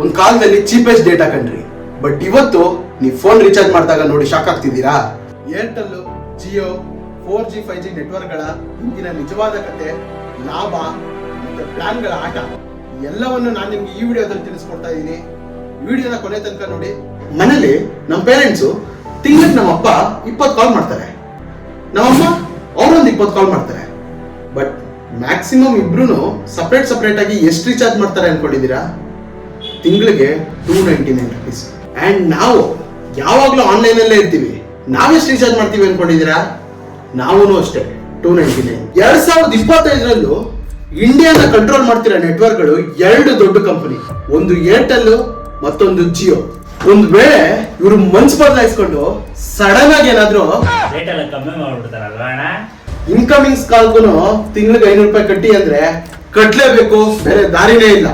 ಒಂದ್ ಕಾಲದಲ್ಲಿ cheapest data ಕಂಡ್ರಿ. ಬಟ್ ಇವತ್ತು ನೀವು ಫೋನ್ ರೀಚಾರ್ಜ್ ಮಾಡಿದಾಗ ನೋಡಿ shock ಆಗ್ತಿದ್ದೀರಾ. Airtel, Jio, 4G 5G ನೆಟ್ವರ್ಕ್ಗಳ ಇಂದಿನ ನಿಜವಾದ ಕತೆ, ಲಾಭ ಮತ್ತೆ ಪ್ಲಾನ್ಗಳ ಆಟ ಎಲ್ಲವನ್ನು ನಾನು ನಿಮ್ಗೆ ಈ ವಿಡಿಯೋದಲ್ಲಿ ತಿಳಿಸ್ಕೊಡ್ತಾ ಇದ್ದೀನಿ. ವಿಡಿಯೋನ ಕೊನೆ ತನಕ ನೋಡಿ. ಮನೇಲಿ ನಮ್ಮ ಪೇರೆಂಟ್ಸು ತಿಂಗಳಿಗೆ ನಮ್ಮಪ್ಪ 20 ಕಾಲ್ ಮಾಡ್ತಾರೆ, ನಮ್ಮಮ್ಮ ಅವರೊಂದು 20 ಕಾಲ್ ಮಾಡ್ತಾರೆ. ಬಟ್ ಮ್ಯಾಕ್ಸಿಮಮ್ ಇಬ್ರು ಸಪ್ರೇಟ್ ಆಗಿ ಎಷ್ಟು ರೀಚಾರ್ಜ್ ಮಾಡ್ತಾರೆ ಅನ್ಕೊಂಡಿದ್ದೀರಾ? ತಿಂಗಳಿಗೆ 299 rupees. ಅಂಡ್ ನಾವು ಯಾವಾಗ್ಲೂ ಆನ್ಲೈನ್ ಅಲ್ಲೇ ಇರ್ತೀವಿ. ನಾವೆಷ್ಟು ರೀಚಾರ್ಜ್ ಮಾಡ್ತೀವಿ ಅನ್ಕೊಂಡಿದ್ದೀರಾ? ನಾವು ಅಷ್ಟೇ 299. 2025 ಇಂಡಿಯಾನ ಕಂಟ್ರೋಲ್ ಮಾಡ್ತಿರೋ ನೆಟ್ವರ್ಕ್ಗಳು 2 ದೊಡ್ಡ ಕಂಪನಿ, ಒಂದು ಏರ್ಟೆಲ್ ಮತ್ತೊಂದು ಜಿಯೋ. ಒಂದ್ ವೇಳೆ ಇವರು ಮನ್ಸು ಬದಲಾಯಿಸ್ಕೊಂಡು ಸಡನ್ ಆಗಿ ಏನಾದ್ರು ಕಮ್ಮಿ ಮಾಡ್ಬಿಡ್ತಾರಲ್ವಾ ಅಣ್ಣ, ಇನ್ಕಮಿಂಗ್ಸ್ ಕಾಲ್ಗೂ ತಿಂಗಳಿಗೆ 500 ರೂಪಾಯಿ ಕಟ್ಟಿ ಅಂದ್ರೆ ಕಟ್ಲೇಬೇಕು, ಬೇರೆ ದಾರಿನೇ ಇಲ್ಲ.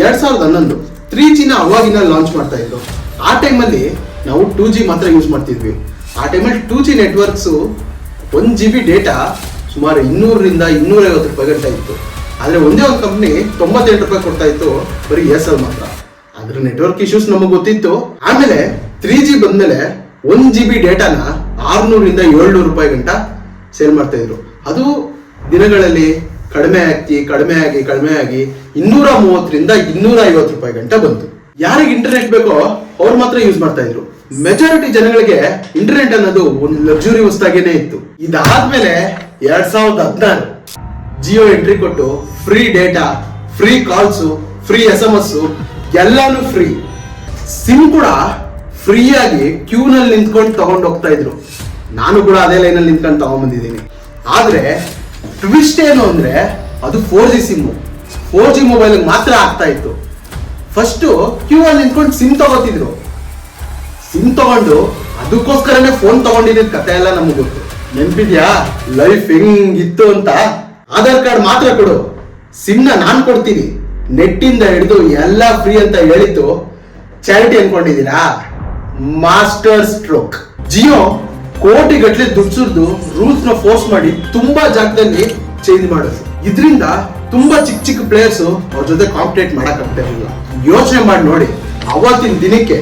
2011 3G ಅವಾಗಿನ ಲಾಂಚ್ ಮಾಡ್ತಾ ಇದ್ರು. ಆ ಟೈಮಲ್ಲಿ ನಾವು 2G ಮಾತ್ರ ಯೂಸ್ ಮಾಡ್ತಿದ್ವಿ. ಆ ಟೈಮಲ್ಲಿ 2G ನೆಟ್ವರ್ಕ್ಸ್ 1 GB ಡೇಟಾ ಸುಮಾರು 200 ರಿಂದ 250 ರೂಪಾಯಿ ಗಂಟೆ ಇತ್ತು. ಆದ್ರೆ ಒಂದೇ ಒಂದು ಕಂಪ್ನಿ 98 ರೂಪಾಯಿ ಕೊಡ್ತಾ ಇತ್ತು, ಬರೀ ಏರ್ಸೆಲ್ ಮಾತ್ರ. ಅದ್ರ ನೆಟ್ವರ್ಕ್ ಇಶ್ಯೂಸ್ ನಮಗೆ ಗೊತ್ತಿತ್ತು. ಆಮೇಲೆ 3G ಬಂದ್ಮೇಲೆ 1 GB ಡೇಟಾನ 600 ರಿಂದ 700 ರೂಪಾಯಿ ಗಂಟ ಸೇಲ್ ಮಾಡ್ತಾ ಇದ್ರು. ಅದು ದಿನಗಳಲ್ಲಿ ಕಡಿಮೆ ಆಗಿ 230 ರಿಂದ 250 ರೂಪಾಯಿ ಗಂಟ ಬಂತು. ಯಾರಿಗೆ ಇಂಟರ್ನೆಟ್ ಬೇಕೋ ಅವ್ರು ಮಾತ್ರ ಯೂಸ್ ಮಾಡ್ತಾ ಇದ್ರು. ಮೆಜಾರಿಟಿ ಜನಗಳಿಗೆ ಇಂಟರ್ನೆಟ್ ಅನ್ನೋದು ಒಂದು ಲಕ್ಸುರಿ ವಸ್ತಾಗೇನೆ ಇತ್ತು. ಇದಾದ್ಮೇಲೆ 2016 ಜಿಯೋ ಎಂಟ್ರಿ ಕೊಟ್ಟು free data, free calls, free SMS ಎಲ್ಲಾನು ಫ್ರೀ. ಸಿಮ್ ಕೂಡ ಫ್ರೀ ಆಗಿ ಕ್ಯೂನಲ್ಲಿ ನಿಂತ್ಕೊಂಡು ತಗೊಂಡು ಹೋಗ್ತಾ ಇದ್ರು. ನಾನು ಕೂಡ ಅದೇ ಲೈನಲ್ಲಿ ನಿಂತ್ಕೊಂಡು ತಗೊಂಡ್ಬಂದಿದ್ದೀನಿ. ಆದ್ರೆ ಟ್ವಿಸ್ಟ್ ಏನು ಅಂದ್ರೆ ಅದು 4G ಸಿಮ್, 4G ಮೊಬೈಲ್ ಮಾತ್ರ ಆಗ್ತಾ ಇತ್ತು. ಫಸ್ಟ್ ಕ್ಯೂ ಅಲ್ಲಿ ನಿಂತ್ಕೊಂಡು ಸಿಮ್ ತಗೋತಿದ್ರು. ಸಿಮ್ ತಗೊಂಡು ಅದಕ್ಕೋಸ್ಕರನೇ ಫೋನ್ ತಗೊಂಡಿದ್ದ ಕತೆ ಎಲ್ಲ ನಮ್ಗೆ ಗೊತ್ತು. ನೆನ್ಪಿದ್ಯಾ ಲೈಫ್ ಹೆಂಗಿತ್ತು ಅಂತ? ಆಧಾರ್ ಕಾರ್ಡ್ ಮಾತ್ರ ಕೊಡು, ಸಿಮ್ನ ನಾನ್ ಕೊಡ್ತೀನಿ, ನೆಟ್ಟಿಂದ ಹಿಡಿದು ಎಲ್ಲ ಫ್ರೀ ಅಂತ ಹೇಳಿತ್ತು ಚಾರಿಟಿ ಅನ್ಕೊಂಡಿದ್ದೀರಾ? Master stroke. ಜಿಯೋ ಕೋಟಿ ಗಟ್ಟಲೆ ದುಡ್ಡು ಸುರಿದು ರೂಲ್ಸ್ ನ ಫೋರ್ಸ್ ಮಾಡಿ ತುಂಬಾ ಜಾಗದಲ್ಲಿ ಚೇಂಜ್ ಮಾಡೋದು. ಇದರಿಂದ ತುಂಬಾ ಚಿಕ್ಕ ಪ್ಲೇಯರ್ಸ್ ಅವ್ರ ಜೊತೆ ಕಾಂಪಿಟೇಟ್ ಮಾಡಕ್ ಆಗ್ತಾ ಇರಲಿಲ್ಲ. ಯೋಚನೆ ಮಾಡಿ ನೋಡಿ, ಅವತ್ತಿನ ದಿನಕ್ಕೆ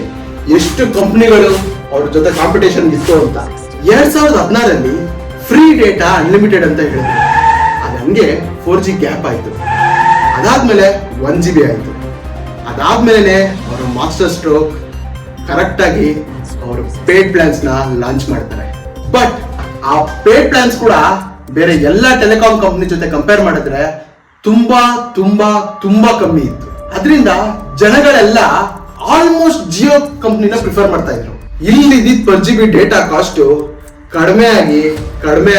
ಎಷ್ಟು ಕಂಪನಿಗಳು ಅವ್ರ ಜೊತೆ ಕಾಂಪಿಟೇಷನ್ ಇತ್ತು ಅಂತ. 2016 ಫ್ರೀ ಡೇಟಾ ಅನ್ಲಿಮಿಟೆಡ್ ಅಂತ ಹೇಳಿದ್ರು. ಅದು ಹಂಗೆ 4G ಗ್ಯಾಪ್ ಆಯ್ತು. ಅದಾದ್ಮೇಲೆ 1 GB ಆಯ್ತು. ಅದಾದ್ಮೇಲೆ ಅವರ ಮಾಸ್ಟರ್ ಸ್ಟ್ರೋಕ್ ಕರೆಕ್ಟ್ ಆಗಿ ಅವರು ಪೇಡ್ ಪ್ಲಾನ್ಸ್ ನ ಲಾಂಚ್ ಮಾಡ್ತಾರೆ. ಬಟ್ ಆ ಪೇಡ್ ಪ್ಲಾನ್ಸ್ ಕೂಡ ಬೇರೆ ಎಲ್ಲ ಟೆಲಿಕಾಂ ಕಂಪನಿ ಜೊತೆ ಕಂಪೇರ್ ಮಾಡಿದ್ರೆ ತುಂಬಾ ತುಂಬಾ ತುಂಬಾ ಕಮ್ಮಿ ಇತ್ತು. ಅದರಿಂದ ಜನಗಳೆಲ್ಲ ಆಲ್ಮೋಸ್ಟ್ ಜಿಯೋ ಕಂಪ್ನಿನ ಪ್ರಿಫರ್ ಮಾಡ್ತಾ ಇದ್ರು. ಇಲ್ಲಿ per GB ಡೇಟಾ ಕಾಸ್ಟ್ ಕಡಿಮೆ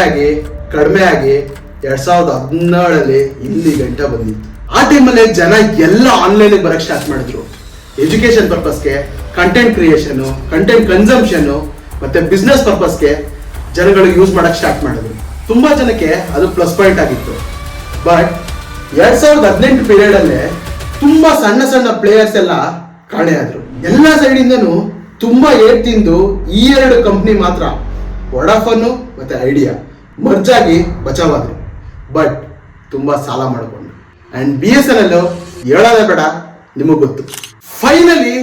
ಆಗಿ 2017 ಇಲ್ಲಿ ಗಂಟ ಬಂದಿತ್ತು. ಆ ಟೈಮಲ್ಲಿ ಜನ ಎಲ್ಲ ಆನ್ಲೈನ್ ಬರಕ್ ಸ್ಟಾರ್ಟ್ ಮಾಡಿದ್ರು. ಎಜುಕೇಶನ್ ಪರ್ಪಸ್ಗೆ, ಕಂಟೆಂಟ್ ಕ್ರಿಯೇಷನ್, ಕಂಟೆಂಟ್ ಕನ್ಸಂಪ್ಷನ್ ಮತ್ತೆ ಬಿಸ್ನೆಸ್ ಪರ್ಪಸ್ಗೆ ಜನಗಳು ಯೂಸ್ ಮಾಡಕ್ ಸ್ಟಾರ್ಟ್ ಮಾಡಿದ್ರು. ತುಂಬಾ ಜನಕ್ಕೆ ಅದು ಪ್ಲಸ್ ಪಾಯಿಂಟ್ ಆಗಿತ್ತು. ಬಟ್ 2018 ಪೀರಿಯಡ್ ಅಲ್ಲೇ ತುಂಬಾ ಸಣ್ಣ ಪ್ಲೇಯರ್ಸ್ ಎಲ್ಲ ಕಾಣೆಯಾದ್ರು. ಎಲ್ಲ ಸೈಡ್ ಇಂದನು ತುಂಬಾ ಏಟ್ ತಿಂದು ಈ 2 ಕಂಪ್ನಿ ಮಾತ್ರ, ವೊಡಾಫೋನ್ ಮತ್ತೆ ಐಡಿಯಾ ಮರ್ಜ್ ಆಗಿ ಬಚಾವಾದ್ರು. ಬಟ್ ತುಂಬಾ ಸಾಲ ಮಾಡಿಕೊಂಡು. ಅಂಡ್ BSNL ಹೇಳೋದೇ ಬೇಡ, ನಿಮಗ್ ಗೊತ್ತು. ಫೈನಲಿ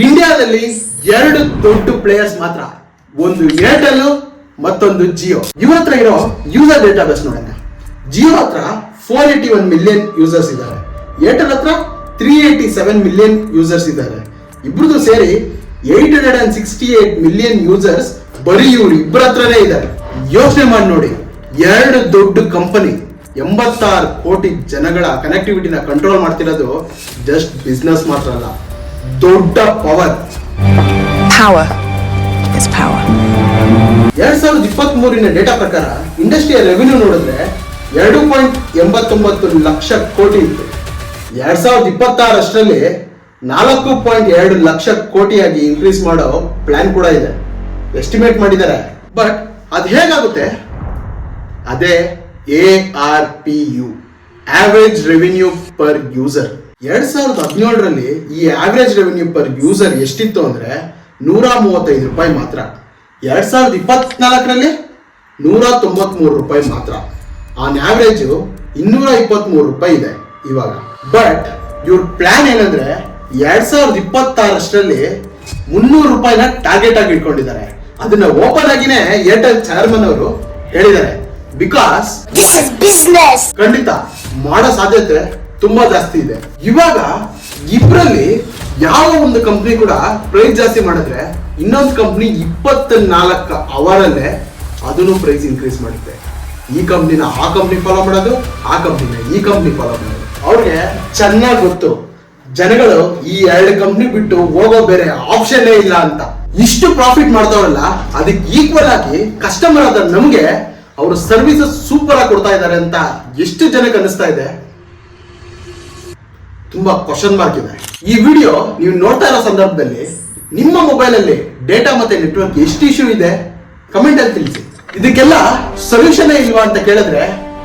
ಇಂಡಿಯಾದಲ್ಲಿ 2 ದೊಡ್ಡ ಪ್ಲೇಯರ್ಸ್ ಮಾತ್ರ, ಒಂದು ಏರ್ಟೆಲ್ ಮತ್ತೊಂದು ಜಿಯೋ. ಇವ್ರ ಹತ್ರ ಇರೋ ಯೂಸರ್ ಡೇಟಾ ಬೇಸ್ ನೋಡೋಣ. ಜಿಯೋ ಹತ್ರ 481 ಮಿಲಿಯನ್ ಯೂಸರ್ಸ್ ಇದ್ದಾರೆ, ಏರ್ಟೆಲ್ ಹತ್ರ 387 ಮಿಲಿಯನ್ ಯೂಸರ್ಸ್ ಇದ್ದಾರೆ. ಇಬ್ರದ್ದು ಸೇರಿ 868 ಮಿಲಿಯನ್ ಯೂಸರ್ಸ್ ಬರೀ ಇವ್ರು ಇಬ್ಬರ ಹತ್ರನೇ ಇದ್ದಾರೆ. ಯೋಚನೆ ಮಾಡಿ ನೋಡಿ, 2 ದೊಡ್ಡ ಕಂಪನಿ 86 ಕೋಟಿ ಜನಗಳ ಕನೆಕ್ಟಿವಿಟಿನ ಕಂಟ್ರೋಲ್ ಮಾಡ್ತಿರೋದು ಜಸ್ಟ್ ಬಿಸ್ನೆಸ್ ಮಾತ್ರ ಅಲ್ಲ, ದೊಡ್ಡ ಪವರ್. 2023 ಡೇಟಾ ಪ್ರಕಾರ ಇಂಡಸ್ಟ್ರಿಯ ರೆವಿನ್ಯೂ ನೋಡಿದ್ರೆ 2.89 ಲಕ್ಷ ಕೋಟಿ ಇತ್ತು. 2026 4.2 ಲಕ್ಷ ಕೋಟಿಯಾಗಿ ಇನ್ಕ್ರೀಸ್ ಮಾಡೋ ಪ್ಲಾನ್ ಕೂಡ ಇದೆ, ಎಸ್ಟಿಮೇಟ್ ಮಾಡಿದ್ದಾರೆ. ಬಟ್ ಅದು ಹೇಗಾಗುತ್ತೆ? ಅದೇ ARPU, average revenue per user. 2017 ಈ ಆವರೇಜ್ ರೆವಿನ್ಯೂ ಪರ್ ಯೂಸರ್ ಎಷ್ಟಿತ್ತು ಅಂದ್ರೆ 135 ರೂಪಾಯಿ ಮಾತ್ರ. 2024 193 ರೂಪಾಯಿ ಮಾತ್ರ. ಆನ್ ಆವರೇಜ್ 223 ರೂಪಾಯಿ ಇದೆ ಇವಾಗ. ಬಟ್ ಇವ್ರ ಪ್ಲಾನ್ ಏನಂದ್ರೆ 2026 ₹300 ಟಾರ್ಗೆಟ್ ಆಗಿ ಇಟ್ಕೊಂಡಿದ್ದಾರೆ. ಅದನ್ನ ಓಪನ್ ಆಗಿನೇ ಏರ್ಟೆಲ್ ಚೇರ್ಮನ್ ಅವರು ಹೇಳಿದ್ದಾರೆ. Because This is business. ಖಂಡಿತ ಮಾಡೋ ಸಾಧ್ಯತೆ ತುಂಬಾ ಜಾಸ್ತಿ ಇದೆ. ಇವಾಗ ಇಬ್ರಲ್ಲಿ ಯಾವ ಒಂದು ಕಂಪ್ನಿ ಕೂಡ ಪ್ರೈಸ್ ಜಾಸ್ತಿ ಮಾಡಿದ್ರೆ ಇನ್ನೊಂದು ಕಂಪ್ನಿ 24 ಅವರಲ್ಲೇ ಅದನ್ನು ಪ್ರೈಸ್ ಇನ್ಕ್ರೀಸ್ ಮಾಡುತ್ತೆ. ಈ ಕಂಪ್ನಿನ ಆ ಕಂಪ್ನಿ ಫಾಲೋ ಮಾಡೋದು, ಆ ಕಂಪ್ನಿನ ಈ ಕಂಪ್ನಿ ಫಾಲೋ ಮಾಡೋದು. ಅವ್ರಿಗೆ ಚೆನ್ನಾಗಿ ಗೊತ್ತು ಜನಗಳು ಈ 2 ಕಂಪ್ನಿ ಬಿಟ್ಟು ಹೋಗೋ ಬೇರೆ ಆಪ್ಷನ್ನೇ ಇಲ್ಲ ಅಂತ. ಇಷ್ಟು ಪ್ರಾಫಿಟ್ ಮಾಡ್ತಾವ್ರಲ್ಲ, ಅದಕ್ಕೆ ಈಕ್ವಲ್ ಆಗಿ ಕಸ್ಟಮರ್ ಆದ ನಮ್ಗೆ ಅವರು ಸರ್ವಿಸಸ್ ಸೂಪರ್ ಆಗಿ ಕೊಡ್ತಾ ಇದ್ದಾರೆ ಅಂತ ಎಷ್ಟು ಜನಕ್ಕೆ ಅನಿಸ್ತಾ ಇದೆ? ತುಂಬಾ ಕ್ವಶನ್ ಮಾರ್ಕ್ ಇದೆ. ಈ ವಿಡಿಯೋ ನೀವು ನೋಡ್ತಾ ಇರೋ ಸಂದರ್ಭದಲ್ಲಿ ನಿಮ್ಮ ಮೊಬೈಲ್ ಅಲ್ಲಿ ಡೇಟಾ ಮತ್ತೆ ನೆಟ್ವರ್ಕ್ ಎಷ್ಟು ಇಶ್ಯೂ ಇದೆ ಕಮೆಂಟ್ ಅಲ್ಲಿ ತಿಳಿಸಿ. ಇದಕ್ಕೆಲ್ಲ ಸೊಲ್ಯೂಷನ್ ಇಲ್ವಾ ಅಂತ ಕೇಳಿದ್ರೆ,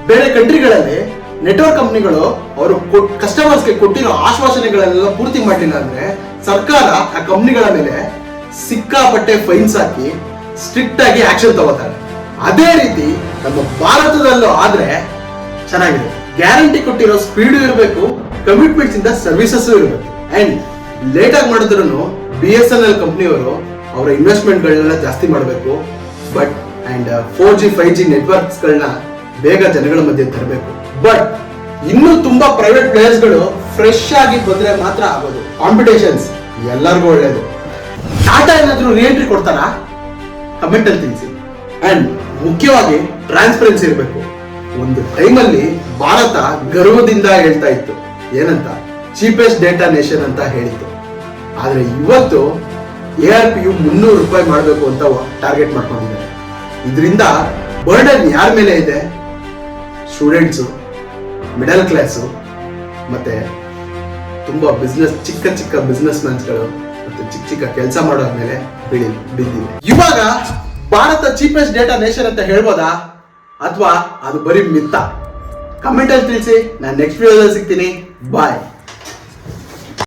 ಬೇರೆ ಕಂಟ್ರಿಗಳಲ್ಲಿ ನೆಟ್ವರ್ಕ್ ಕಂಪ್ನಿಗಳು ಅವರು ಕಸ್ಟಮರ್ಸ್ಗೆ ಕೊಟ್ಟಿರೋ ಆಶ್ವಾಸನೆಗಳೆಲ್ಲ ಪೂರ್ತಿ ಮಾಡಲಿಲ್ಲ ಅಂದ್ರೆ ಸರ್ಕಾರ ಆ ಕಂಪ್ನಿಗಳ ಮೇಲೆ ಸಿಕ್ಕಾಪಟ್ಟೆ ಫೈನ್ಸ್ ಹಾಕಿ ಸ್ಟ್ರಿಕ್ಟ್ ಆಗಿ ಆಕ್ಷನ್ ತಗೋತಾರೆ. ಅದೇ ರೀತಿ ನಮ್ಮ ಭಾರತದಲ್ಲೂ ಆದ್ರೆ ಚೆನ್ನಾಗಿದೆ. ಗ್ಯಾರಂಟಿ ಕೊಟ್ಟಿರೋ ಸ್ಪೀಡು ಇರಬೇಕು, ಕಮಿಟ್ಮೆಂಟ್ಸ್ ಇಂದ ಸರ್ವಿಸಸ್ ಇರಬೇಕು. ಅಂಡ್ ಲೇಟ್ ಆಗಿ ಮಾಡಿದ್ರು BSNL ಕಂಪ್ನಿಯವರು ಅವರ ಇನ್ವೆಸ್ಟ್ಮೆಂಟ್ ಗಳನ್ನೆಲ್ಲ ಜಾಸ್ತಿ ಮಾಡಬೇಕು. But and 4G 5G networks ಗಳನ್ನ ಬೇಗ ಜನಗಳ ಮಧ್ಯೆ ತರಬೇಕು. ಬಟ್ ಇನ್ನೂ ತುಂಬಾ ಪ್ರೈವೇಟ್ ಪ್ಲೇಯರ್ಸ್ ಗಳು ಫ್ರೆಶ್ ಆಗಿ ಬಂದ್ರೆ ಮಾತ್ರ ಆಗೋದು. ಕಾಂಪಿಟೇಷನ್ಸ್ ಎಲ್ಲರಿಗೂ ಒಳ್ಳೇದು. ಟಾಟಾ ಏನಾದ್ರೂ ರೀಎಂಟ್ರಿ ಕೊಡ್ತಾರಾ? ಕಮೆಂಟ್ ಅಲ್ಲಿ ತಿಳಿಸಿ. ಅಂಡ್ ಮುಖ್ಯವಾಗಿ ಟ್ರಾನ್ಸ್ಪರೆನ್ಸಿ ಇರಬೇಕು. ಒಂದು ಟೈಮಲ್ಲಿ ಭಾರತ ಗರ್ವದಿಂದ ಹೇಳ್ತಾ ಇತ್ತು ಏನಂತ, ಚೀಪೆಸ್ಟ್ ಡೇಟಾ ನೇಷನ್ ಅಂತ ಹೇಳಿತ್ತು. ಆದ್ರೆ ಇವತ್ತು ARPU ₹300 ಮಾಡಬೇಕು ಅಂತ ಟಾರ್ಗೆಟ್ ಮಾಡ್ಕೊಂಡಿದ್ದಾರೆ. ಇದರಿಂದ ಬರ್ಡನ್ ಯಾರ ಮೇಲೆ ಇದೆ? ಸ್ಟೂಡೆಂಟ್ಸು, ಮಿಡಲ್ ಕ್ಲಾಸು, ಮತ್ತೆ ತುಂಬಾ ಚಿಕ್ಕ ಚಿಕ್ಕ ಬಿಸ್ನೆಸ್ ಮ್ಯಾನ್ಸ್ಗಳು ಮತ್ತೆ ಚಿಕ್ಕ ಕೆಲಸ ಮಾಡೋ ಮೇಲೆ ಬಿದ್ದಿದೆ. ಇವಾಗ ಭಾರತ ಚೀಪೆಸ್ಟ್ ಡೇಟಾ ನೇಷನ್ ಅಂತ ಹೇಳ್ಬೋದಾ ಅಥವಾ ಅದು ಬರೀ ಮಿತ್ತ? ಕಮೆಂಟ್ ಅಲ್ಲಿ ತಿಳಿಸಿ. ನಾನು ನೆಕ್ಸ್ಟ್ ವಿಡಿಯೋದಲ್ಲಿ ಸಿಗ್ತೀನಿ. ಬಾಯ್.